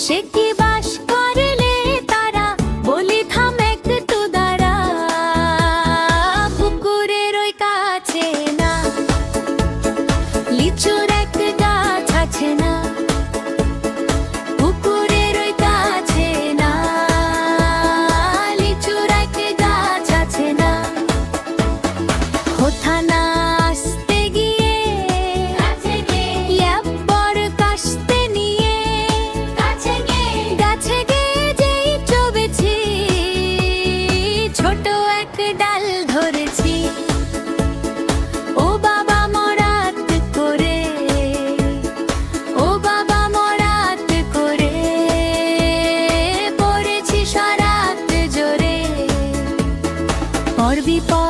সে কি বাস করলে তারা, বলি থাম একটু দাঁড়া। পুকুরের ওই কাছে না, লিচুর এক গাছ আছে না। পুকুরের ওই কাছে না, লিচুর এক গাছ আছে না। কোথা না আসতে গিয়ে ল্যাব্বর কাশতে নিয়ে গাছে গিয়ে যেই চবেছি, ছোট এক ডাল ধরেছি। ও বাবা মরাত করে, ও বাবা মরাত করে, পড়েছি সারাত জোরে। পর বিপদ